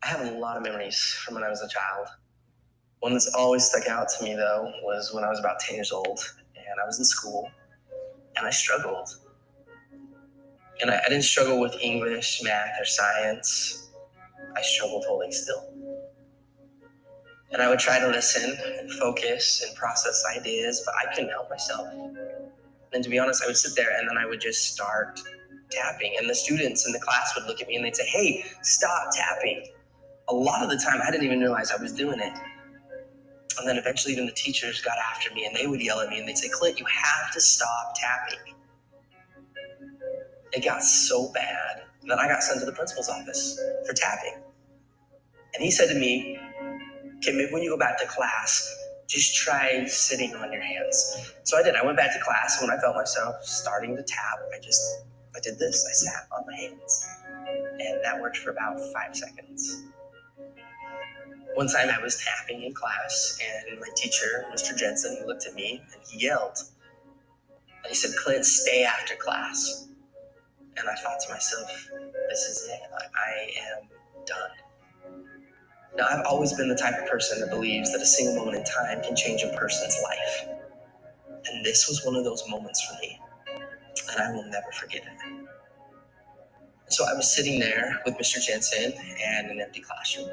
I have a lot of memories from when I was a child. One that's always stuck out to me, though, was when I was about 10 years old and I was in school and I struggled. And I didn't struggle with English, math, or science. I struggled holding still. And I would try to listen and focus and process ideas, but I couldn't help myself. And to be honest, I would sit there and then I would just start tapping. And the students in the class would look at me and they'd say, "Hey, stop tapping." A lot of the time, I didn't even realize I was doing it. And then eventually even the teachers got after me and they would yell at me and they'd say, "Clint, you have to stop tapping." It got so bad that I got sent to the principal's office for tapping. And he said to me, "Okay, maybe when you go back to class, just try sitting on your hands." So I did. I went back to class. When I felt myself starting to tap, I did this. I sat on my hands. And that worked for about 5 seconds. One time I was tapping in class, and my teacher, Mr. Jensen, he looked at me and he yelled. And he said, "Clint, stay after class." And I thought to myself, this is it. I am done. Now, I've always been the type of person that believes that a single moment in time can change a person's life. And this was one of those moments for me. And I will never forget it. So I was sitting there with Mr. Jensen and an empty classroom.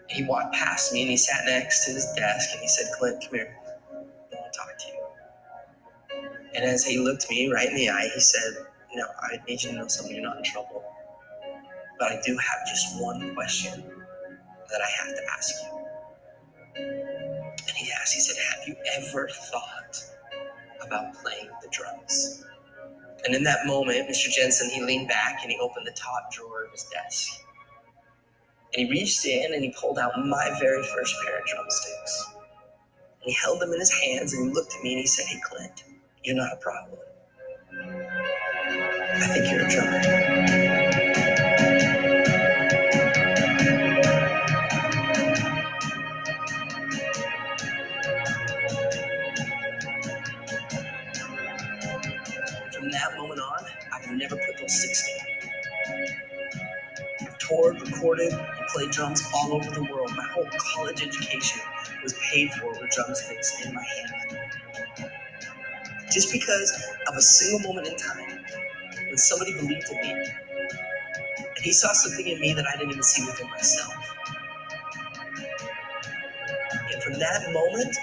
He walked past me and he sat next to his desk and he said, "Clint, come here. I want to talk to you." And as he looked me right in the eye, he said, "No, I need you to know something. You're not in trouble. But I do have just one question that I have to ask you." And he asked, he said, "Have you ever thought about playing the drums?" And in that moment, Mr. Jensen, he leaned back and he opened the top drawer of his desk. And he reached in and he pulled out my very first pair of drumsticks. And he held them in his hands and he looked at me and he said, "Hey, Clint, you're not a problem. I think you're a drummer." From that moment on, I've never put those sticks down. I've toured, recorded, and played drums all over the world. My whole college education was paid for with drumsticks in my hand. Just because of a single moment in time when somebody believed in me and he saw something in me that I didn't even see within myself. And from that moment,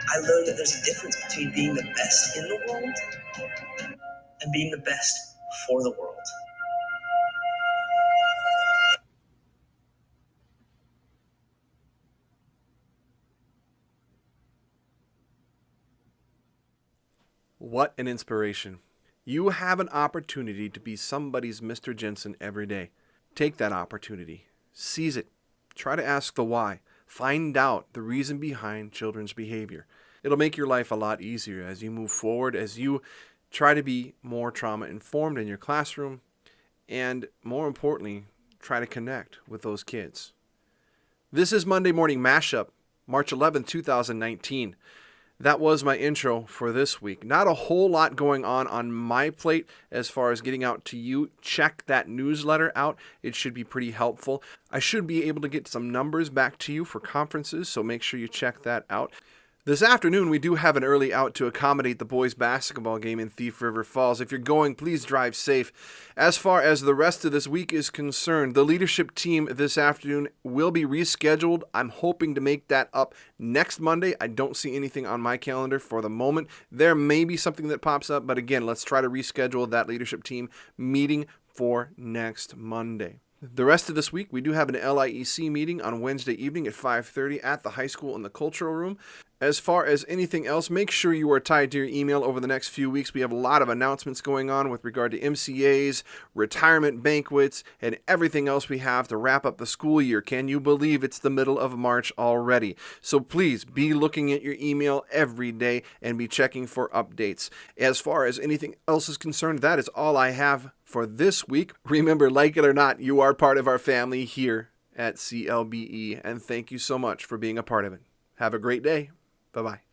I learned that there's a difference between being the best in the world and being the best for the world. What an inspiration. You have an opportunity to be somebody's Mr. Jensen every day. Take that opportunity. Seize it. Try to ask the why. Find out the reason behind children's behavior. It'll make your life a lot easier as you move forward, as you try to be more trauma informed in your classroom, and more importantly, try to connect with those kids. This is Monday Morning Mashup, March 11th, 2019. That was my intro for this week. Not a whole lot going on my plate as far as getting out to you. Check that newsletter out. It should be pretty helpful. I should be able to get some numbers back to you for conferences, so make sure you check that out. This afternoon, we do have an early out to accommodate the boys' basketball game in Thief River Falls. If you're going, please drive safe. As far as the rest of this week is concerned, the leadership team this afternoon will be rescheduled. I'm hoping to make that up next Monday. I don't see anything on my calendar for the moment. There may be something that pops up, but again, let's try to reschedule that leadership team meeting for next Monday. The rest of this week, we do have an LIEC meeting on Wednesday evening at 5:30 at the high school in the cultural room. As far as anything else, make sure you are tied to your email over the next few weeks. We have a lot of announcements going on with regard to MCAs, retirement banquets, and everything else we have to wrap up the school year. Can you believe it's the middle of March already? So please be looking at your email every day and be checking for updates. As far as anything else is concerned, that is all I have for this week. Remember, like it or not, you are part of our family here at CLBE, and thank you so much for being a part of it. Have a great day. Bye-bye.